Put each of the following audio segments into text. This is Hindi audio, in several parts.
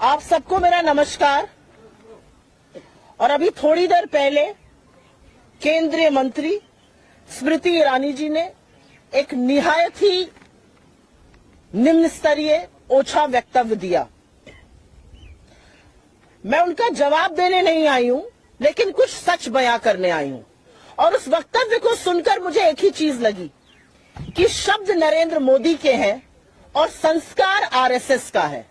आप सबको मेरा नमस्कार। और अभी थोड़ी देर पहले केंद्रीय मंत्री स्मृति ईरानी जी ने एक निहायत ही निम्न स्तरीय ओछा वक्तव्य दिया। मैं उनका जवाब देने नहीं आई हूं, लेकिन कुछ सच बयां करने आई हूं। और उस वक्तव्य को सुनकर मुझे एक ही चीज लगी कि शब्द नरेंद्र मोदी के हैं और संस्कार आरएसएस का है।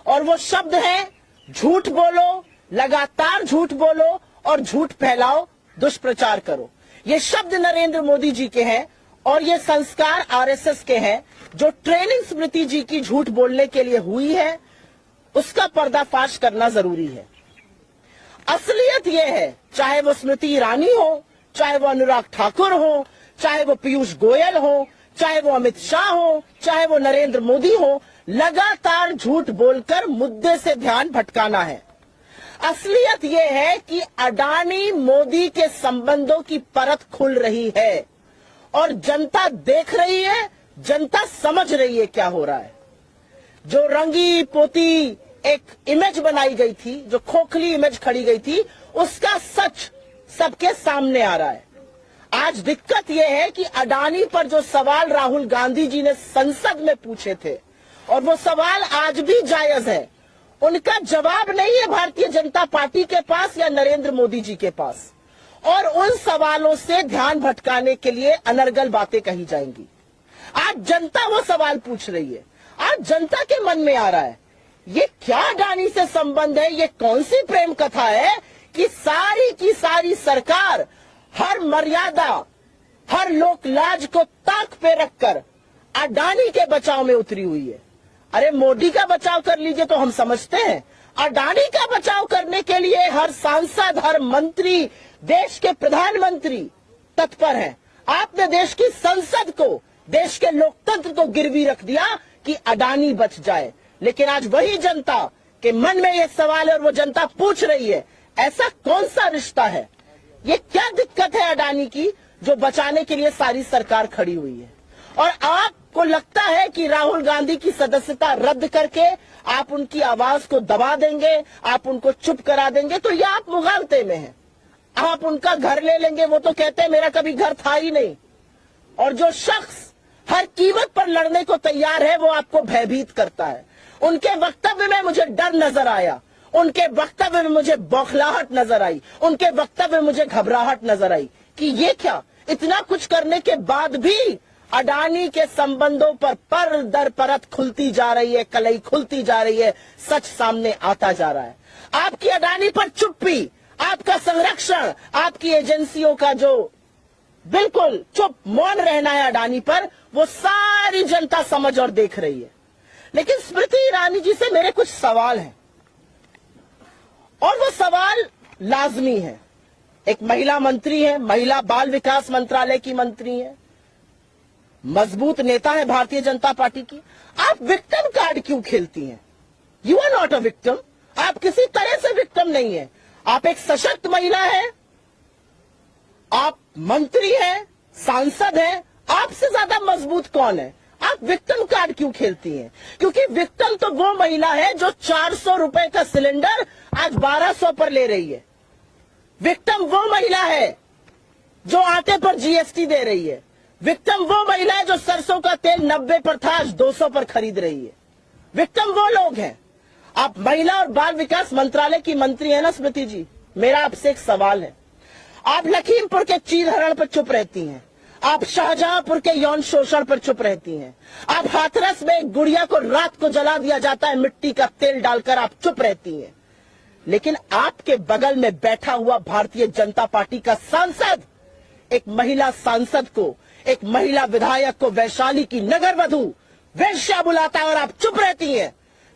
और वो शब्द है झूठ बोलो, लगातार झूठ बोलो और झूठ फैलाओ, दुष्प्रचार करो। ये शब्द नरेंद्र मोदी जी के हैं और ये संस्कार आरएसएस के हैं। जो ट्रेनिंग स्मृति जी की झूठ बोलने के लिए हुई है, उसका पर्दाफाश करना जरूरी है। असलियत यह है, चाहे वो स्मृति ईरानी हो, चाहे वो अनुराग ठाकुर हो, चाहे वो पीयूष गोयल हो, चाहे वो अमित शाह हो, चाहे वो नरेंद्र मोदी हो, लगातार झूठ बोलकर मुद्दे से ध्यान भटकाना है। असलियत यह है कि अडानी मोदी के संबंधों की परत खुल रही है और जनता देख रही है, जनता समझ रही है क्या हो रहा है। जो रंगी पोती एक इमेज बनाई गई थी, जो खोखली इमेज खड़ी गई थी, उसका सच सबके सामने आ रहा है। आज दिक्कत यह है कि अडानी पर जो सवाल राहुल गांधी जी ने संसद में पूछे थे, और वो सवाल आज भी जायज है, उनका जवाब नहीं है भारतीय जनता पार्टी के पास या नरेंद्र मोदी जी के पास। और उन सवालों से ध्यान भटकाने के लिए अनर्गल बातें कही जाएंगी। आज जनता वो सवाल पूछ रही है। आज जनता के मन में आ रहा है, ये क्या अडानी से संबंध है, ये कौन सी प्रेम कथा है कि सारी की सारी सरकार हर मर्यादा, हर लोक लाज को ताक पे रखकर अडानी के बचाव में उतरी हुई है। अरे मोदी का बचाव कर लीजिए तो हम समझते हैं, अडानी का बचाव करने के लिए हर सांसद, हर मंत्री, देश के प्रधानमंत्री तत्पर हैं। आपने देश की संसद को, देश के लोकतंत्र को गिरवी रख दिया कि अडानी बच जाए। लेकिन आज वही जनता के मन में यह सवाल है और वो जनता पूछ रही है, ऐसा कौन सा रिश्ता है, ये क्या दिक्कत है अडानी की जो बचाने के लिए सारी सरकार खड़ी हुई है। और आपको लगता है कि राहुल गांधी की सदस्यता रद्द करके आप उनकी आवाज को दबा देंगे, आप उनको चुप करा देंगे, तो ये आप मुगालते में हैं। आप उनका घर ले लेंगे, वो तो कहते हैं मेरा कभी घर था ही नहीं। और जो शख्स हर कीमत पर लड़ने को तैयार है, वो आपको भयभीत करता है। उनके वक्तव्य में मुझे डर नजर आया, उनके वक्तव्य में मुझे बौखलाहट नजर आई, उनके वक्तव्य में मुझे घबराहट नजर आई कि ये क्या, इतना कुछ करने के बाद भी अडानी के संबंधों पर दर परत खुलती जा रही है, कलई खुलती जा रही है, सच सामने आता जा रहा है। आपकी अडानी पर चुप्पी, आपका संरक्षण, आपकी एजेंसियों का जो बिल्कुल चुप मौन रहना है अडानी पर, वो सारी जनता समझ और देख रही है। लेकिन स्मृति ईरानी जी से मेरे कुछ सवाल हैं और वो सवाल लाजमी है। एक महिला मंत्री है, महिला बाल विकास मंत्रालय की मंत्री है, मजबूत नेता है भारतीय जनता पार्टी की। आप विक्टिम कार्ड क्यों खेलती हैं? You are not a victim. आप किसी तरह से विक्टिम नहीं है। आप एक सशक्त महिला है, आप मंत्री हैं, सांसद हैं, आपसे ज्यादा मजबूत कौन है? आप विक्टिम कार्ड क्यों खेलती हैं? क्योंकि विक्टिम तो वो महिला है जो 400 रुपए का सिलेंडर आज 1200 पर ले रही है। विक्टिम वो महिला है जो आटे पर जीएसटी दे रही है। विक्टिम वो महिला है जो सरसों का तेल 90 पर था, आज 200 पर खरीद रही है। विक्टिम वो लोग हैं। आप महिला और बाल विकास मंत्रालय की मंत्री है ना स्मृति जी, मेरा आपसे एक सवाल है। आप लखीमपुर के चीरहरण पर चुप रहती हैं, आप शाहजहांपुर के यौन शोषण पर चुप रहती हैं, आप हाथरस में एक गुड़िया को रात को जला दिया जाता है मिट्टी का तेल डालकर, आप चुप रहती हैं। लेकिन आपके बगल में बैठा हुआ भारतीय जनता पार्टी का सांसद एक महिला सांसद को, एक महिला विधायक को वैशाली की नगर वधू वेश्या बुलाता है और आप चुप रहती हैं।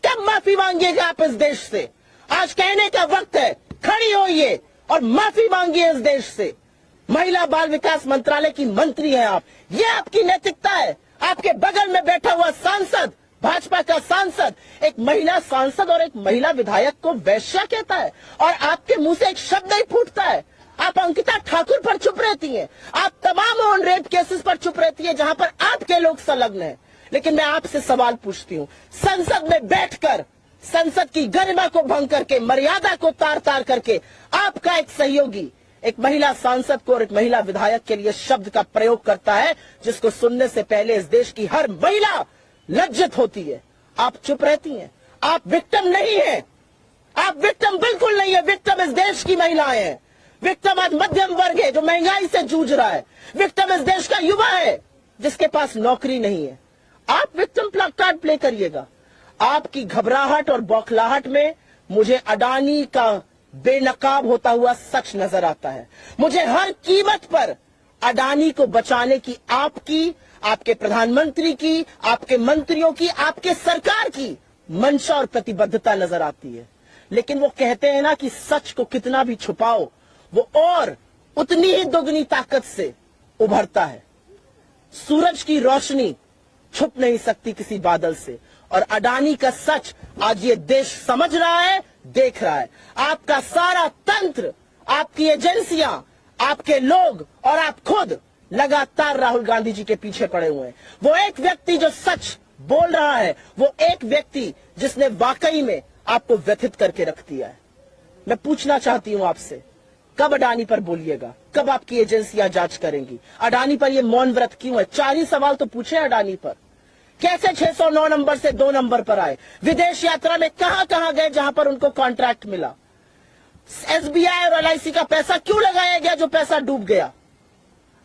कब माफी मांगिएगा आप इस देश से? आज कहने का वक्त है, खड़ी होइए और माफी मांगिए इस देश से। महिला बाल विकास मंत्रालय की मंत्री हैं आप, ये आपकी नैतिकता है? आपके बगल में बैठा हुआ सांसद, भाजपा का सांसद, एक महिला सांसद और एक महिला विधायक को वैश्या कहता है और आपके मुंह से एक शब्द नहीं फूटता है। आप अंकिता ठाकुर पर चुप रहती हैं, आप तमाम ऑन रेप केसेस पर चुप रहती है जहां पर आपके लोग संलग्न हैं। लेकिन मैं आपसे सवाल पूछती हूं, संसद में बैठकर संसद की गरिमा को भंग करके, मर्यादा को तार तार करके आपका एक सहयोगी एक महिला सांसद को और एक महिला विधायक के लिए शब्द का प्रयोग करता है जिसको सुनने से पहले इस देश की हर महिला लज्जित होती है। आप चुप रहती हैं। आप विक्टिम नहीं है, आप विक्टिम बिल्कुल नहीं है। विक्टिम इस देश की महिलाएं हैं। विक्टिम आज मध्यम वर्ग है जो महंगाई से जूझ रहा है। विक्टिम इस देश का युवा है जिसके पास नौकरी नहीं है। आप विक्टिम कार्ड प्ले करिएगा। आपकी घबराहट और बौखलाहट में मुझे अडानी का बेनकाब होता हुआ सच नजर आता है। मुझे हर कीमत पर अडानी को बचाने की आपकी, आपके प्रधानमंत्री की, आपके मंत्रियों की, आपके सरकार की मंशा और प्रतिबद्धता नजर आती है। लेकिन वो कहते हैं ना कि सच को कितना भी छुपाओ वो और उतनी ही दोगुनी ताकत से उभरता है। सूरज की रोशनी छुप नहीं सकती किसी बादल से, और अडानी का सच आज ये देश समझ रहा है, देख रहा है। आपका सारा तंत्र, आपकी एजेंसियां, आपके लोग और आप खुद लगातार राहुल गांधी जी के पीछे पड़े हुए हैं। वो एक व्यक्ति जो सच बोल रहा है, वो एक व्यक्ति जिसने वाकई में आपको व्यथित करके रख दिया है। मैं पूछना चाहती हूं आपसे, कब अडानी पर बोलिएगा? कब आपकी एजेंसियां जांच करेंगी? अडानी पर ये मौन व्रत क्यों है? 4 ही सवाल तो पूछे अडानी पर। कैसे 609 नंबर से 2 नंबर पर आए? विदेश यात्रा में कहां कहां गए जहां पर उनको कॉन्ट्रैक्ट मिला? एसबीआई और एलआईसी का पैसा क्यों लगाया गया जो पैसा डूब गया?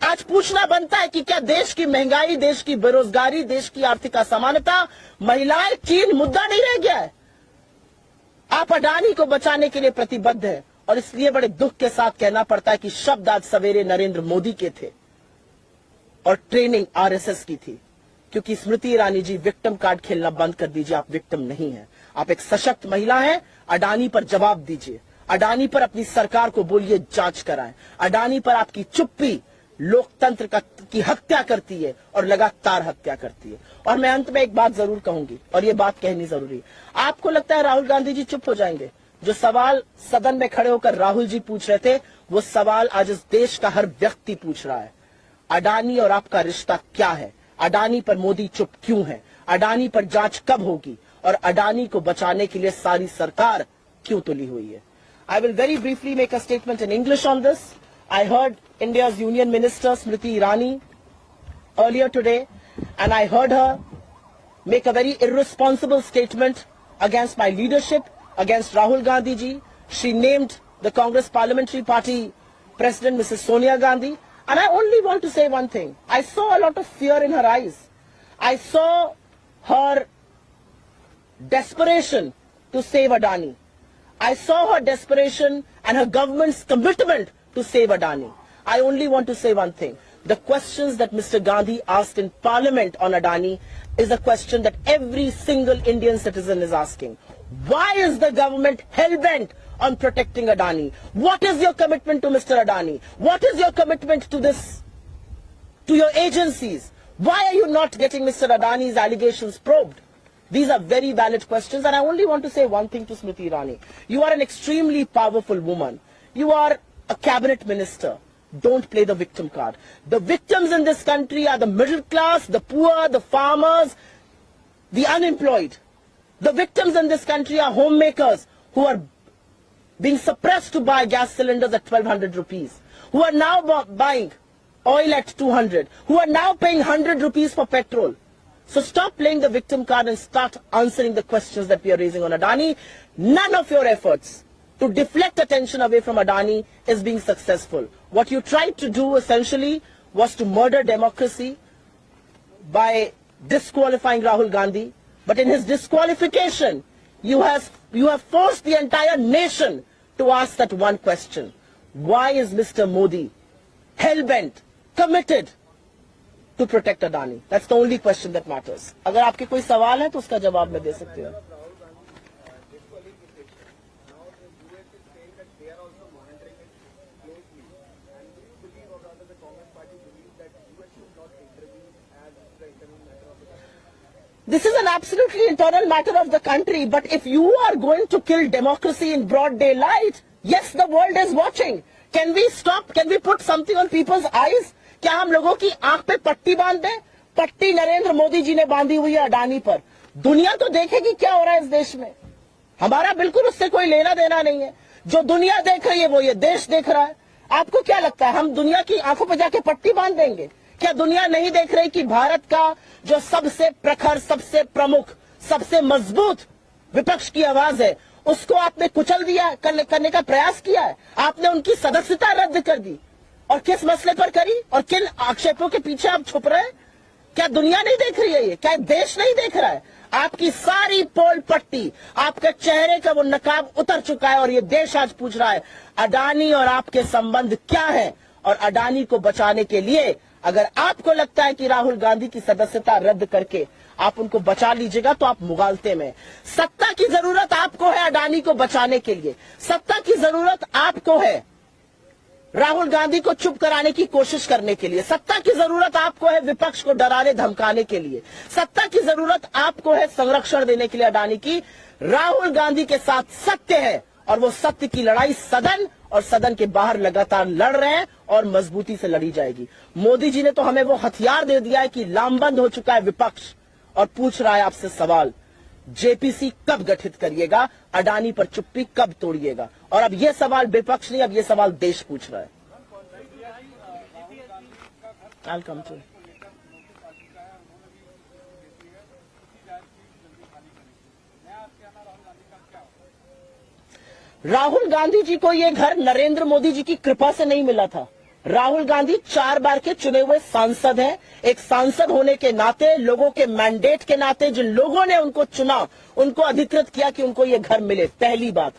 आज पूछना बनता है कि क्या देश की महंगाई, देश की बेरोजगारी, देश की आर्थिक असमानता, महिलाएं, चीन मुद्दा नहीं रह गया है? आप अडानी को बचाने के लिए प्रतिबद्ध है, और इसलिए बड़े दुख के साथ कहना पड़ता है कि शब्द आज सवेरे नरेंद्र मोदी के थे और ट्रेनिंग आरएसएस की थी। क्योंकि स्मृति ईरानी जी, विक्टिम कार्ड खेलना बंद कर दीजिए। आप विक्टिम नहीं हैं, आप एक सशक्त महिला हैं। अडानी पर जवाब दीजिए। अडानी पर अपनी सरकार को बोलिए जांच कराएं। अडानी पर आपकी चुप्पी लोकतंत्र की हत्या करती है और लगातार हत्या करती है। और मैं अंत में एक बात जरूर कहूंगी, और ये बात कहनी जरूरी है। आपको लगता है राहुल गांधी जी चुप हो जाएंगे? जो सवाल सदन में खड़े होकर राहुल जी पूछ रहे थे, वो सवाल आज इस देश का हर व्यक्ति पूछ रहा है। अडानी और आपका रिश्ता क्या है? अडानी पर मोदी चुप क्यों है? अडानी पर जांच कब होगी? और अडानी को बचाने के लिए सारी सरकार क्यों तुली हुई है? I will very briefly make a statement in English on this. I heard India's Union Minister Smriti Irani earlier today, and I heard her make a very irresponsible statement against my leadership, against Rahul Gandhi ji. She named the Congress Parliamentary Party President Mrs. Sonia Gandhi. And I only want to say one thing. I saw a lot of fear in her eyes. I saw her desperation to save Adani. I saw her desperation and her government's commitment to save Adani. I only want to say one thing. The questions that Mr. Gandhi asked in Parliament on Adani is a question that every single Indian citizen is asking. Why is the government hell-bent on protecting Adani? What is your commitment to Mr. Adani? What is your commitment to this, to your agencies? Why are you not getting Mr. Adani's allegations probed? These are very valid questions, and I only want to say one thing to Smriti Irani. You are an extremely powerful woman. You are a cabinet minister. Don't play the victim card. The victims in this country are the middle class, the poor, the farmers, the unemployed. The victims in this country are homemakers who are being suppressed to buy gas cylinders at 1200 rupees, who are now buying oil at 200, who are now paying 100 rupees for petrol. So stop playing the victim card and start answering the questions that we are raising on Adani. None of your efforts to deflect attention away from Adani is being successful. What you tried to do essentially was to murder democracy by disqualifying Rahul Gandhi. But in his disqualification, you have forced the entire nation to ask that one question. Why is Mr. Modi hell-bent, committed to protect Adani? That's the only question that matters. अगर आपके कोई सवाल है तो उसका जवाब मैं दे सकती हूँ. This is an absolutely internal matter of the country, but if you are going to kill democracy in broad daylight, yes, the world is watching. Can we stop? Can we put something on people's eyes? क्या हम लोगों की आंख पे पट्टी बांध दें? पट्टी नरेंद्र मोदी जी ने बांधी हुई है अडानी पर, दुनिया तो देखेगी क्या हो रहा है इस देश में। हमारा बिल्कुल उससे कोई लेना देना नहीं है। जो दुनिया देख रही है वो ये देश देख रहा है। आपको क्या लगता है हम दुनिया की आंखों पर जाके पट्टी बांध देंगे? क्या दुनिया नहीं देख रही कि भारत का जो सबसे प्रखर, सबसे प्रमुख, सबसे मजबूत विपक्ष की आवाज है, उसको आपने कुचल दिया, करने का प्रयास किया है। आपने उनकी सदस्यता रद्द कर दी। और किस मसले पर करी और किन आक्षेपों के पीछे आप छुप रहे हैं? क्या दुनिया नहीं देख रही है ये? क्या देश नहीं देख रहा है? आपकी सारी पोल पट्टी, आपके चेहरे का वो नकाब उतर चुका है और ये देश आज पूछ रहा है अडानी और आपके संबंध क्या है। और अडानी को बचाने के लिए अगर आपको लगता है कि राहुल गांधी की सदस्यता रद्द करके आप उनको बचा लीजिएगा तो आप मुगालते में। सत्ता की जरूरत आपको है अडानी को बचाने के लिए। सत्ता की जरूरत आपको है राहुल गांधी को चुप कराने की कोशिश करने के लिए। सत्ता की जरूरत आपको है विपक्ष को डराने धमकाने के लिए। सत्ता की जरूरत आपको है संरक्षण देने के लिए अडानी की। राहुल गांधी के साथ सत्य है और वो सत्य की लड़ाई सदन और सदन के बाहर लगातार लड़ रहे हैं और मजबूती से लड़ी जाएगी। मोदी जी ने तो हमें वो हथियार दे दिया है कि लामबंद हो चुका है विपक्ष और पूछ रहा है आपसे सवाल, जेपीसी कब गठित करिएगा, अडानी पर चुप्पी कब तोड़िएगा? और अब यह सवाल विपक्ष नहीं, अब यह सवाल देश पूछ रहा है। I'll come to it. Rahul Gandhi ji को यह घर नरेंद्र मोदी जी की कृपा से नहीं मिला था। राहुल गांधी 4 बार के चुने हुए सांसद हैं। एक सांसद होने के नाते, लोगों के मैंडेट के नाते, जिन लोगों ने उनको चुना, उनको अधिकृत किया कि उनको ये घर मिले। पहली बात,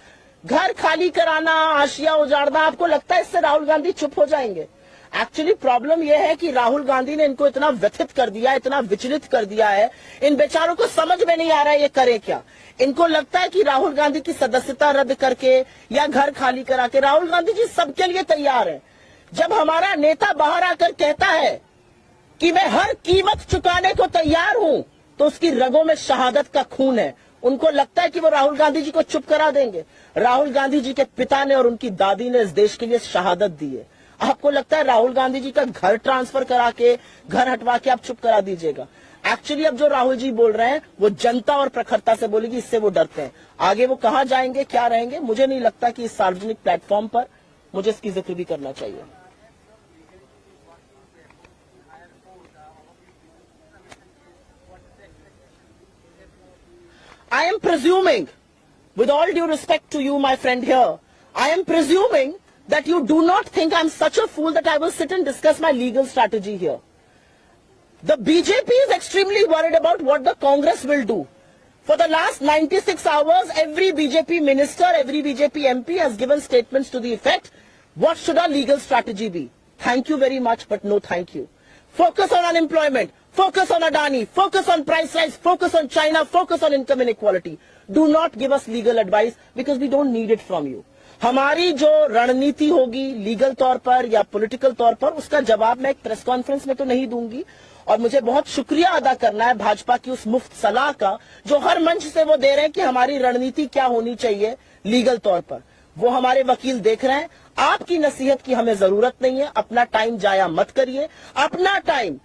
घर खाली कराना, आशिया उजाड़ना, आपको लगता है इससे राहुल गांधी चुप हो जाएंगे? एक्चुअली प्रॉब्लम यह है कि राहुल गांधी ने इनको इतना व्यथित कर दिया, इतना विचलित कर दिया है, इन बेचारों को समझ में नहीं आ रहा है ये करे क्या। इनको लगता है कि राहुल गांधी की सदस्यता रद्द करके या घर खाली करा के राहुल गांधी जी सबके लिए तैयार है। जब हमारा नेता बाहर आकर कहता है कि मैं हर कीमत चुकाने को तैयार हूं, तो उसकी रगों में शहादत का खून है। उनको लगता है कि वो राहुल गांधी जी को चुप करा देंगे। राहुल गांधी जी के पिता ने और उनकी दादी ने इस देश के लिए शहादत दी है। आपको लगता है राहुल गांधी जी का घर ट्रांसफर करा के, घर हटवा के आप चुप करा दीजिएगा? एक्चुअली अब जो राहुल जी बोल रहे हैं वो जनता और प्रखरता से बोलेगी, इससे वो डरते हैं। आगे वो कहां जाएंगे, क्या रहेंगे, मुझे नहीं लगता कि इस सार्वजनिक प्लेटफॉर्म पर मुझे इसकी जिक्र भी करना चाहिए। I am presuming, with all due respect to you, my friend here, I am presuming that you do not think I'm such a fool that I will sit and discuss my legal strategy here. The BJP is extremely worried about what the Congress will do. For the last 96 hours, every BJP minister, every BJP MP has given statements to the effect, what should our legal strategy be? Thank you very much, but no thank you. Focus on unemployment, focus on Adani, focus on price rise, focus on China, focus on income inequality. Do not give us legal advice because we don't need it from you. हमारी जो रणनीति होगी लीगल तौर पर या पॉलिटिकल तौर पर, उसका जवाब मैं एक प्रेस कॉन्फ्रेंस में तो नहीं दूंगी। और मुझे बहुत शुक्रिया अदा करना है भाजपा की उस मुफ्त सलाह का जो हर मंच से वो दे रहे हैं कि हमारी रणनीति क्या होनी चाहिए लीगल तौर पर। वो हमारे वकील देख रहे हैं। आपकी नसीहत की हमें जरूरत नहीं है। अपना टाइम जाया मत करिए। अपना टाइम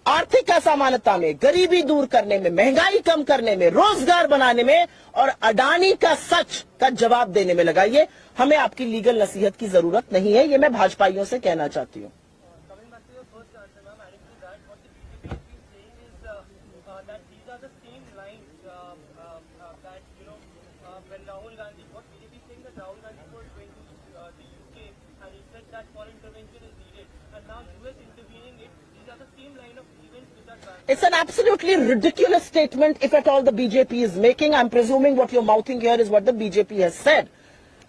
आर्थिक असमानता में, गरीबी दूर करने में, महंगाई कम करने में, रोजगार बनाने में और अडानी का सच का जवाब देने में लगाइए। हमें आपकी लीगल नसीहत की जरूरत नहीं है, ये मैं भाजपाइयों से कहना चाहती हूँ। It's an absolutely ridiculous statement, if at all the BJP is making. I'm presuming what you're mouthing here is what the BJP has said.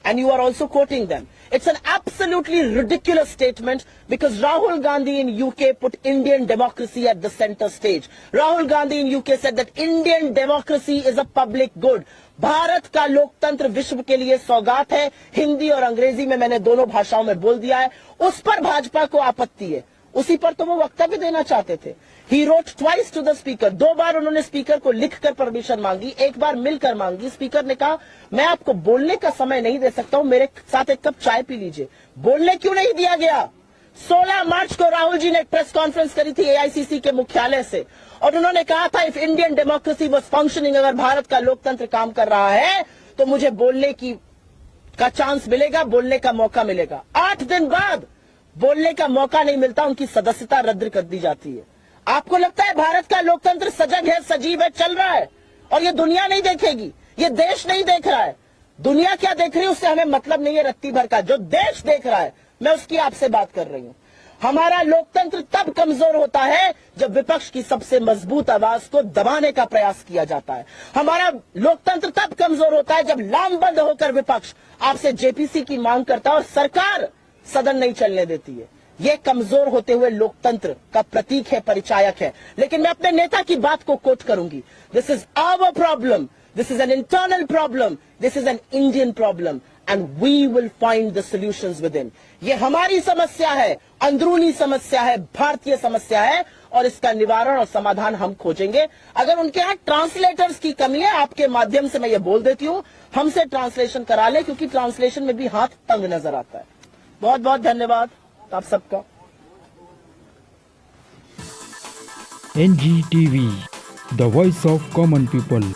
And you are also quoting them. It's an absolutely ridiculous statement because Rahul Gandhi in UK put Indian democracy at the center stage. Rahul Gandhi in UK said that Indian democracy is a public good. Bharat का लोकतंत्र विश्व के लिए सौगात है। हिंदी और अंग्रेजी में मैंने दोनों भाषाओं में बोल दिया है। उस पर भाजपा को आपत्ति है। उसी पर तो वो वक्तव्य देना चाहते थे। He wrote twice to the speaker. 2 बार उन्होंने स्पीकर को लिखकर परमिशन मांगी, 1 बार मिलकर मांगी। स्पीकर ने कहा मैं आपको बोलने का समय नहीं दे सकता हूं, मेरे साथ एक कप चाय पी लीजिए। बोलने क्यों नहीं दिया गया? 16 मार्च को राहुल जी ने एक प्रेस कॉन्फ्रेंस करी थी एआईसीसी के मुख्यालय से और उन्होंने कहा था if Indian democracy was functioning, अगर भारत का लोकतंत्र काम कर रहा है तो मुझे बोलने का चांस मिलेगा, बोलने का मौका मिलेगा। 8 दिन बाद बोलने का मौका नहीं मिलता, उनकी सदस्यता रद्द कर दी जाती है। आपको लगता है भारत का लोकतंत्र सजग है, सजीव है, चल रहा है और ये दुनिया नहीं देखेगी, ये देश नहीं देख रहा है। दुनिया क्या देख रही है उससे हमें मतलब नहीं है रत्ती भर का। जो देश देख रहा है मैं उसकी आपसे बात कर रही हूं। हमारा लोकतंत्र तब कमजोर होता है जब विपक्ष की सबसे मजबूत आवाज को दबाने का प्रयास किया जाता है। हमारा लोकतंत्र तब कमजोर होता है जब लामबंद होकर विपक्ष आपसे जेपीसी की मांग करता है और सरकार सदन नहीं चलने देती है। यह कमजोर होते हुए लोकतंत्र का प्रतीक है, परिचायक है। लेकिन मैं अपने नेता की बात को कोट करूंगी, this is our problem, this is an internal problem, this is an Indian problem and we will find the solutions within. ये हमारी समस्या है, अंदरूनी समस्या है, भारतीय समस्या है और इसका निवारण और समाधान हम खोजेंगे। अगर उनके यहाँ ट्रांसलेटर्स की कमी है, आपके माध्यम से मैं ये बोल देती हूं, हमसे ट्रांसलेशन करा ले, क्योंकि ट्रांसलेशन में भी हाथ तंग नजर आता है। बहुत बहुत धन्यवाद आप सबका। NGTV, the voice of common people।